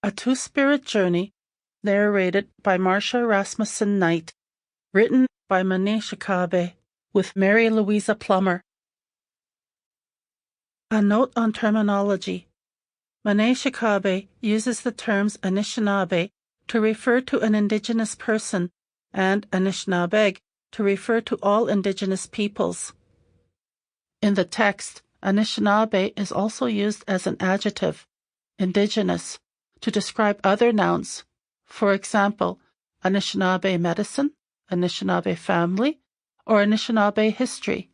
A Two-Spirit Journey, narrated by Marsha Rasmussen Knight, written by Ma-Nee Chacaby, with Mary Louisa Plummer. A note on terminology. Ma-Nee Chacaby uses the terms Anishinaabe to refer to an Indigenous person and Anishinaabeg to refer to all Indigenous peoples. In the text, Anishinaabe is also used as an adjective, Indigenous, to describe other nouns. For example, Anishinaabe medicine, Anishinaabe family, or Anishinaabe history.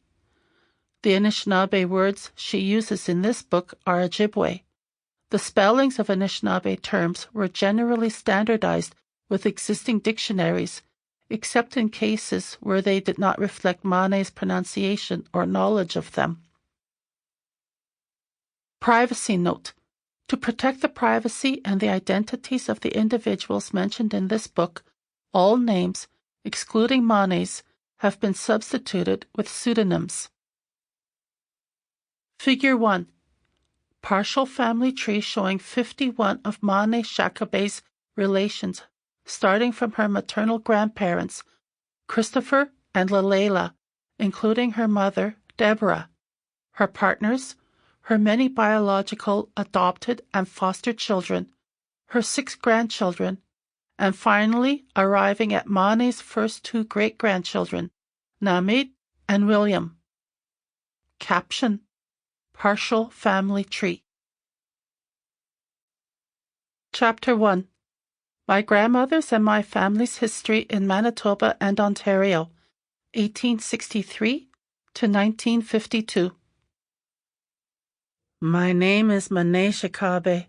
The Anishinaabe words she uses in this book are Ojibwe. The spellings of Anishinaabe terms were generally standardized with existing dictionaries, except in cases where they did not reflect Ma-Nee's pronunciation or knowledge of them. Privacy note. To protect the privacy and the identities of the individuals mentioned in this book, all names, excluding Ma-Nee's, have been substituted with pseudonyms. Figure 1. Partial family tree showing 51 of Ma-Nee Chacaby's relations, starting from her maternal grandparents, Christopher and Lalela, including her mother, Deborah, her partners, her many biological, adopted, and foster children, her 6 grandchildren, and finally arriving at Ma-Nee's first 2 great-grandchildren, Namid and William. Caption: Partial Family Tree. Chapter 1. My Grandmother's and My Family's History in Manitoba and Ontario, 1863 to 1952. My name is Ma-Nee Chacaby.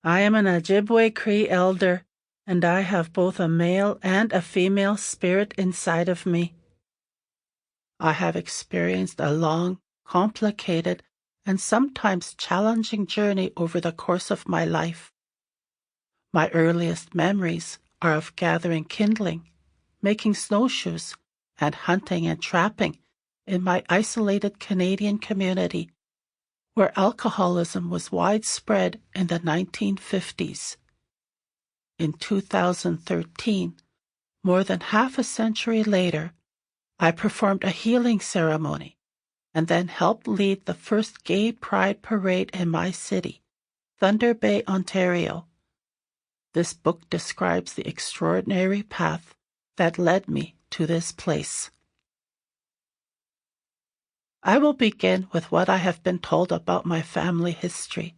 I am an Ojibwa-Cree elder, and I have both a male and a female spirit inside of me. I have experienced a long, complicated, and sometimes challenging journey over the course of my life. My earliest memories are of gathering kindling, making snowshoes, and hunting and trapping in my isolated Canadian community, where alcoholism was widespread in the 1950s. In 2013, more than half a century later, I performed a healing ceremony and then helped lead the first gay pride parade in my city, Thunder Bay, Ontario. This book describes the extraordinary path that led me to this place. I will begin with what I have been told about my family history.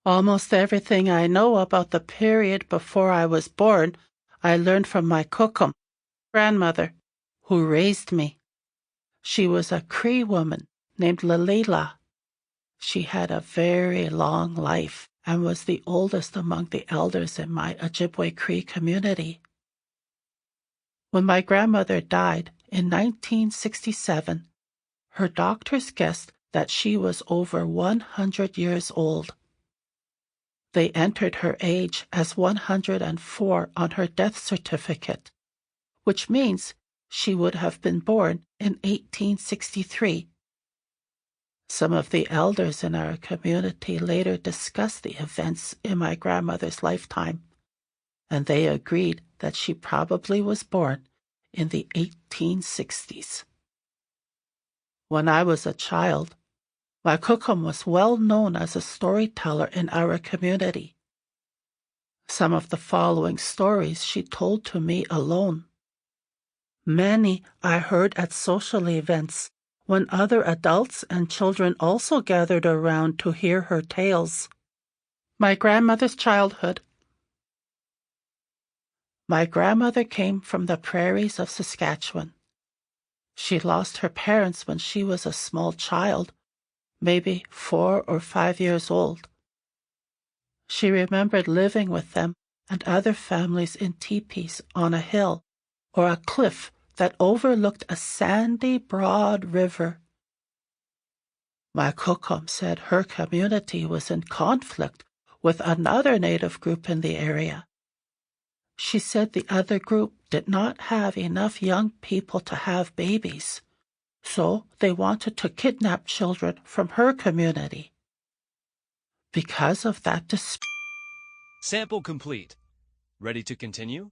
Almost everything I know about the period before I was born, I learned from my kukum, grandmother, who raised me. She was a Cree woman named Lalela. She had a very long life and was the oldest among the elders in my Ojibwa-Cree community. When my grandmother died in 1967, her doctors guessed that she was over 100 years old. They entered her age as 104 on her death certificate, which means she would have been born in 1863. Some of the elders in our community later discussed the events in my grandmother's lifetime, and they agreed that she probably was born in the 1860s. When I was a child, my kukum was well known as a storyteller in our community. Some of the following stories she told to me alone. Many I heard at social events when other adults and children also gathered around to hear her tales. My grandmother's childhood. My grandmother came from the prairies of Saskatchewan. She lost her parents when she was a small child, maybe 4 or 5 years old. She remembered living with them and other families in teepees on a hill or a cliff that overlooked a sandy, broad river. My kukum said her community was in conflict with another native group in the area. She said the other group did not have enough young people to have babies, so they wanted to kidnap children from her community. Because of that dispute, Sample complete. Ready to continue?